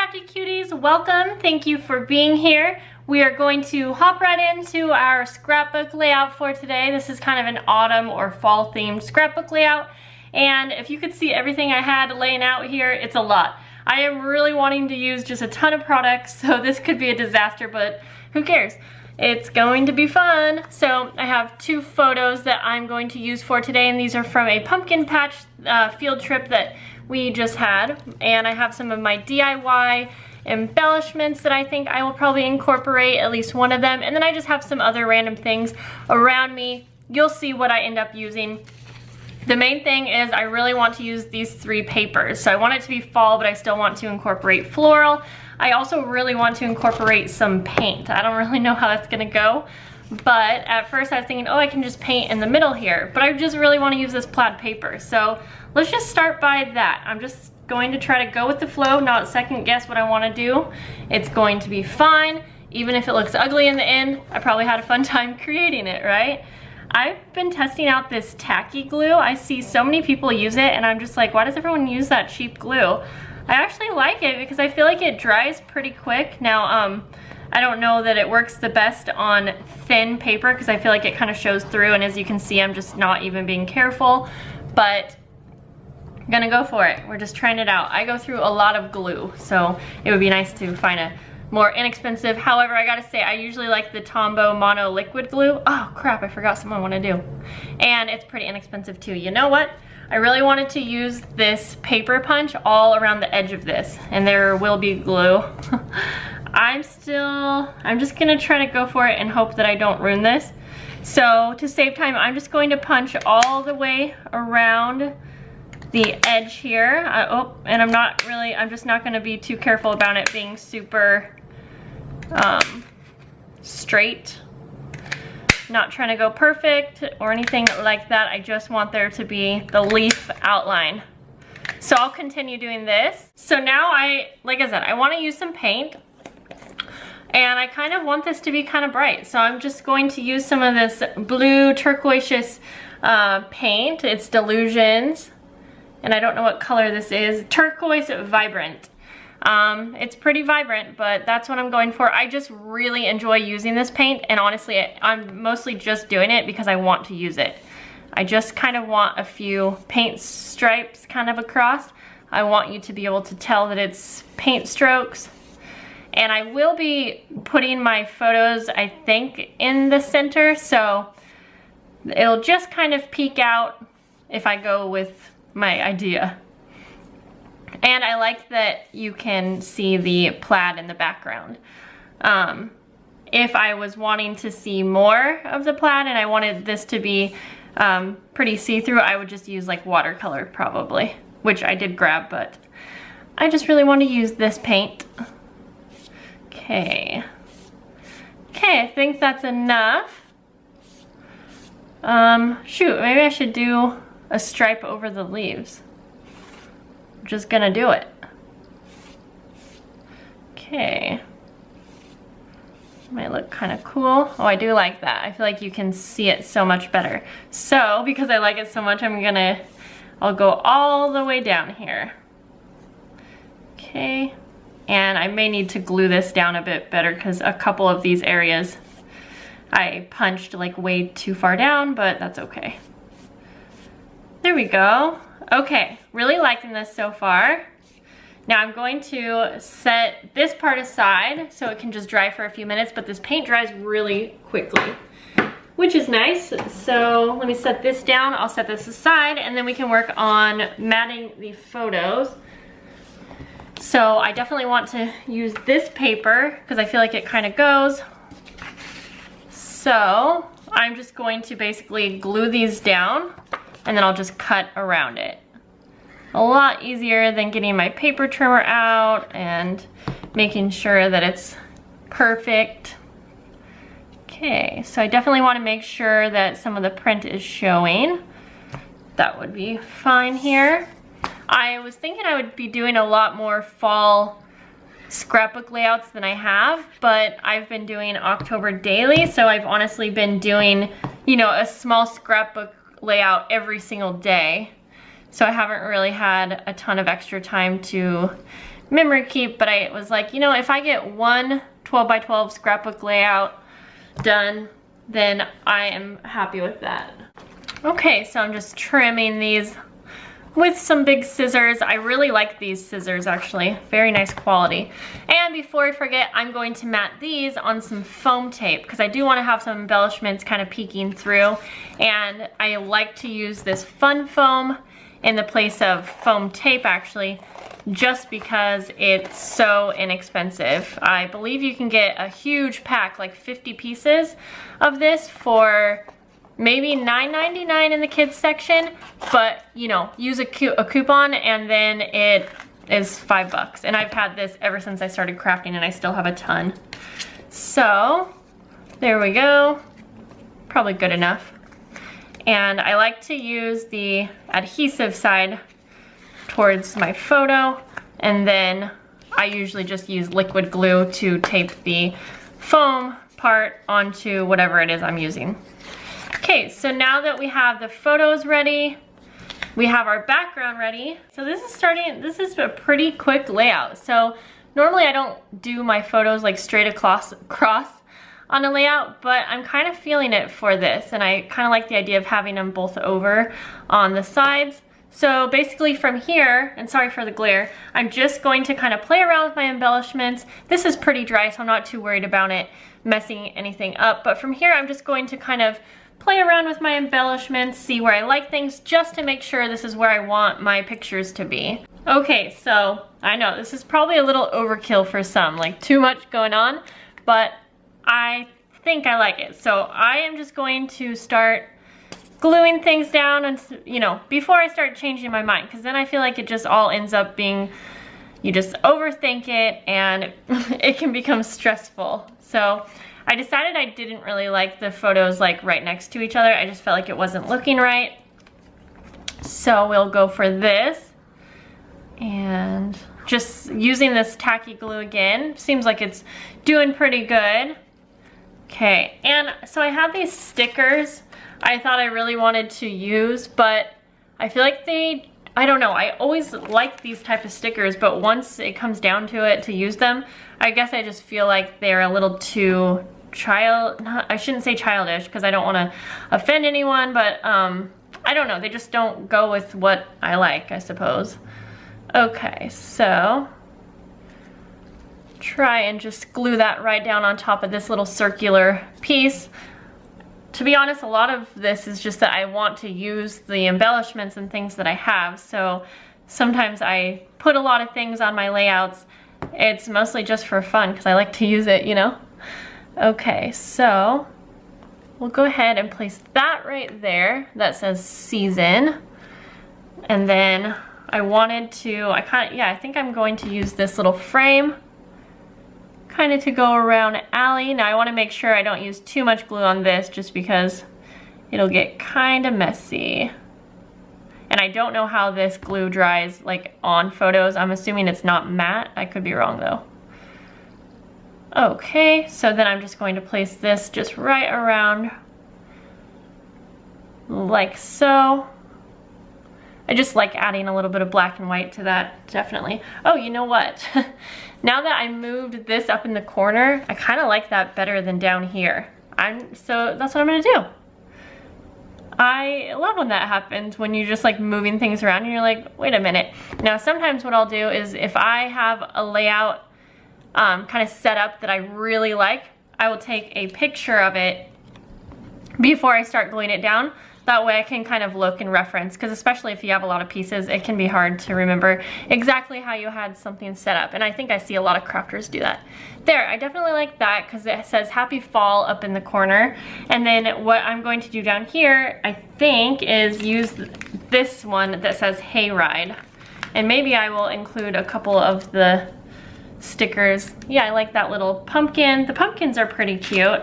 crafty cuties, welcome. Thank you for being here. We are going to hop right into our scrapbook layout for today. This is kind of an autumn or fall themed scrapbook layout. And if you could see everything I had laying out here, it's a lot. I am really wanting to use just a ton of products, so this could be a disaster, but who cares? It's going to be fun. So I have two photos that I'm going to use for today, and these are from a pumpkin patch field trip that we just had. And I have some of my DIY embellishments that I think I will probably incorporate, at least one of them. And then I just have some other random things around me. You'll see what I end up using. The main thing is I really want to use these three papers. So I want it to be fall, but I still want to incorporate floral. I also really want to incorporate some paint. I don't really know how that's gonna go, but at first I was thinking, oh, I can just paint in the middle here, but I just really want to use this plaid paper. So let's just start by that. I'm just going to try to go with the flow, not second guess what I want to do. It's going to be fine. Even if it looks ugly in the end, I probably had a fun time creating it, right? I've been testing out this tacky glue. I see so many people use it and I'm just like, why does everyone use that cheap glue? I actually like it because I feel like it dries pretty quick. Now, I don't know that it works the best on thin paper because I feel like it kind of shows through, and as you can see, I'm just not even being careful, but I'm gonna go for it. We're just trying it out. I go through a lot of glue, so it would be nice to find a more inexpensive. However, I gotta say, I usually like the Tombow Mono Liquid Glue. Oh crap, I forgot something I wanna do. And it's pretty inexpensive too. You know what? I really wanted to use this paper punch all around the edge of this, and there will be glue. I'm just gonna try to go for it and hope that I don't ruin this. So to save time, I'm just going to punch all the way around the edge here. And I'm just not gonna be too careful about it being super straight. Not trying to go perfect or anything like that. I just want there to be the leaf outline. So I'll continue doing this. So now like I said, I want to use some paint. And I kind of want this to be kind of bright. So I'm just going to use some of this blue turquoise paint. It's Delusions. And I don't know what color this is. Turquoise Vibrant. It's pretty vibrant, but that's what I'm going for. I just really enjoy using this paint, and honestly, I'm mostly just doing it because I want to use it. I just kind of want a few paint stripes kind of across. I want you to be able to tell that it's paint strokes. And I will be putting my photos, I think, in the center, so it'll just kind of peek out if I go with my idea. And I like that you can see the plaid in the background. If I was wanting to see more of the plaid and I wanted this to be pretty see-through, I would just use like watercolor probably, which I did grab, but I just really want to use this paint. Okay, I think that's enough. Shoot, maybe I should do a stripe over the leaves. Just gonna do it. Okay. Might look kind of cool. Oh, I do like that. I feel like you can see it so much better. So, because I like it so much, I'll go all the way down here. Okay. And I may need to glue this down a bit better because a couple of these areas I punched like way too far down, but that's okay. There we go. Okay, really liking this so far. Now I'm going to set this part aside so it can just dry for a few minutes, but this paint dries really quickly, which is nice. So let me set this down, I'll set this aside, and then we can work on matting the photos. So I definitely want to use this paper because I feel like it kind of goes. So I'm just going to basically glue these down, and then I'll just cut around it. A lot easier than getting my paper trimmer out and making sure that it's perfect. Okay, so I definitely want to make sure that some of the print is showing. That would be fine here. I was thinking I would be doing a lot more fall scrapbook layouts than I have, but I've been doing October daily, so I've honestly been doing, you know, a small scrapbook layout every single day. So I haven't really had a ton of extra time to memory keep, but I was like, you know, if I get one 12 by 12 scrapbook layout done, then I am happy with that. Okay, so I'm just trimming these with some big scissors. I really like these scissors actually, very nice quality. And before I forget, I'm going to mat these on some foam tape because I do want to have some embellishments kind of peeking through, and I like to use this fun foam in the place of foam tape actually, just because it's so inexpensive. I believe you can get a huge pack, like 50 pieces of this for maybe $9.99 in the kids section, but you know, use a coupon and then it is $5. And I've had this ever since I started crafting and I still have a ton. So there we go, probably good enough. And I like to use the adhesive side towards my photo, and then I usually just use liquid glue to tape the foam part onto whatever it is I'm using. Okay, so now that we have the photos ready, we have our background ready. So this is a pretty quick layout. So normally I don't do my photos like straight across on a layout, but I'm kind of feeling it for this, and I kind of like the idea of having them both over on the sides. So basically from here, and sorry for the glare, I'm just going to kind of play around with my embellishments. This is pretty dry, so I'm not too worried about it messing anything up, but from here I'm just going to kind of play around with my embellishments, see where I like things, just to make sure this is where I want my pictures to be. Okay, so I know this is probably a little overkill for some, like too much going on, but I think I like it. So I am just going to start gluing things down, and you know, before I start changing my mind, because then I feel like it just all ends up being, you just overthink it and it can become stressful. So I decided I didn't really like the photos like right next to each other. I just felt like it wasn't looking right. So we'll go for this, and just using this tacky glue again. Seems like it's doing pretty good. Okay, and so I have these stickers I thought I really wanted to use, but I feel like I don't know, I always like these type of stickers, but once it comes down to it to use them, I guess I just feel like they're a little too I shouldn't say childish because I don't want to offend anyone, but I don't know, they just don't go with what I like, I suppose. Okay, so try and just glue that right down on top of this little circular piece. To be honest, a lot of this is just that I want to use the embellishments and things that I have, so sometimes I put a lot of things on my layouts. It's mostly just for fun because I like to use it, you know? Okay, so we'll go ahead and place that right there that says season. And then I wanted to, I think I'm going to use this little frame kind of to go around Allie. Now I want to make sure I don't use too much glue on this just because it'll get kind of messy. And I don't know how this glue dries like on photos. I'm assuming it's not matte. I could be wrong though. Okay, so then I'm just going to place this just right around like so. I just like adding a little bit of black and white to that, definitely. Oh, you know what? Now that I moved this up in the corner, I kind of like that better than down here. So that's what I'm gonna do. I love when that happens, when you're just like moving things around and you're like, wait a minute. Now sometimes what I'll do is if I have a layout kind of set up that I really like, I will take a picture of it before I start gluing it down. That way I can kind of look and reference, because especially if you have a lot of pieces, it can be hard to remember exactly how you had something set up. And I think I see a lot of crafters do that. There, I definitely like that because it says Happy Fall up in the corner. And then what I'm going to do down here, I think, is use this one that says Hayride. And maybe I will include a couple of the stickers. Yeah, I like that little pumpkin. The pumpkins are pretty cute.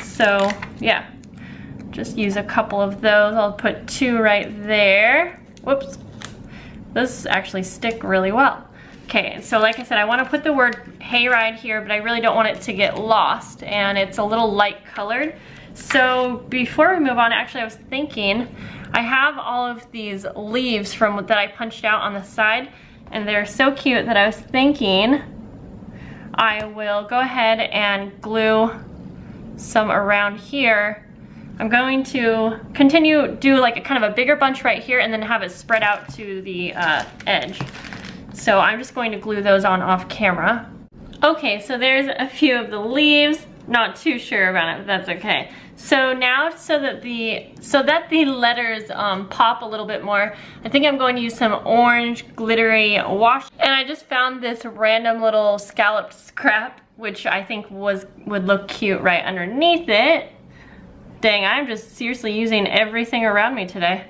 So yeah. Just use a couple of those. I'll put 2 right there. Whoops. Those actually stick really well. Okay, so like I said, I want to put the word Hayride here, but I really don't want it to get lost, and it's a little light colored. So before we move on, actually I was thinking, I have all of these leaves that I punched out on the side. and they're so cute that I was thinking I will go ahead and glue some around here. I'm going to do like a kind of a bigger bunch right here and then have it spread out to the edge. So I'm just going to glue those on off camera. Okay, so there's a few of the leaves. Not too sure about it, but that's okay. So now, so that the letters pop a little bit more, I think I'm going to use some orange glittery wash. And I just found this random little scalloped scrap, which I think would look cute right underneath it. Dang, I'm just seriously using everything around me today.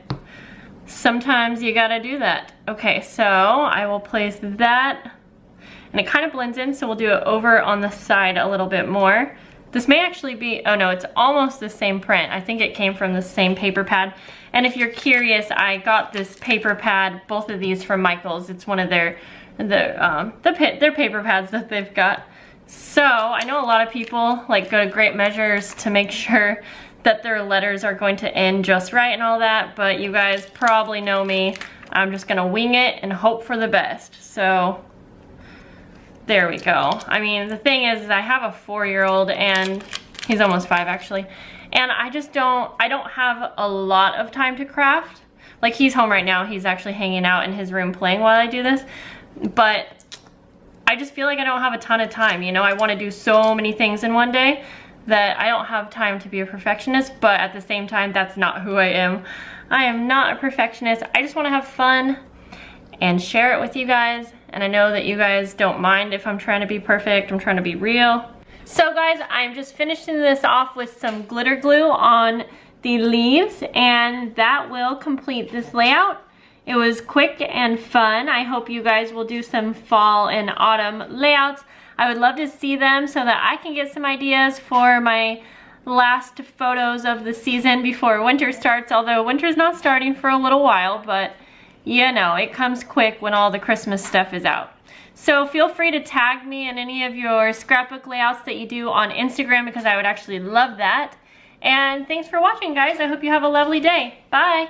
Sometimes you gotta do that. Okay, so I will place that, and it kind of blends in, so we'll do it over on the side a little bit more. This may actually be, oh no, it's almost the same print. I think it came from the same paper pad. And if you're curious, I got this paper pad, both of these from Michael's. It's one of their paper pads that they've got. So I know a lot of people like go to great measures to make sure that their letters are going to end just right and all that, but you guys probably know me. I'm just gonna wing it and hope for the best. So there we go. I mean, the thing is I have a 4-year-old and he's almost 5 actually, and I don't have a lot of time to craft. Like, he's home right now. He's actually hanging out in his room playing while I do this, but I just feel like I don't have a ton of time. You know, I want to do so many things in one day that I don't have time to be a perfectionist, but at the same time, that's not who I am. I am not a perfectionist. I just want to have fun and share it with you guys. And I know that you guys don't mind if I'm trying to be perfect. I'm trying to be real. So guys, I'm just finishing this off with some glitter glue on the leaves, and that will complete this layout. It was quick and fun. I hope you guys will do some fall and autumn layouts. I would love to see them so that I can get some ideas for my last photos of the season before winter starts, although winter's not starting for a little while, but you know, it comes quick when all the Christmas stuff is out. So feel free to tag me in any of your scrapbook layouts that you do on Instagram, because I would actually love that. And thanks for watching, guys. I hope you have a lovely day. Bye.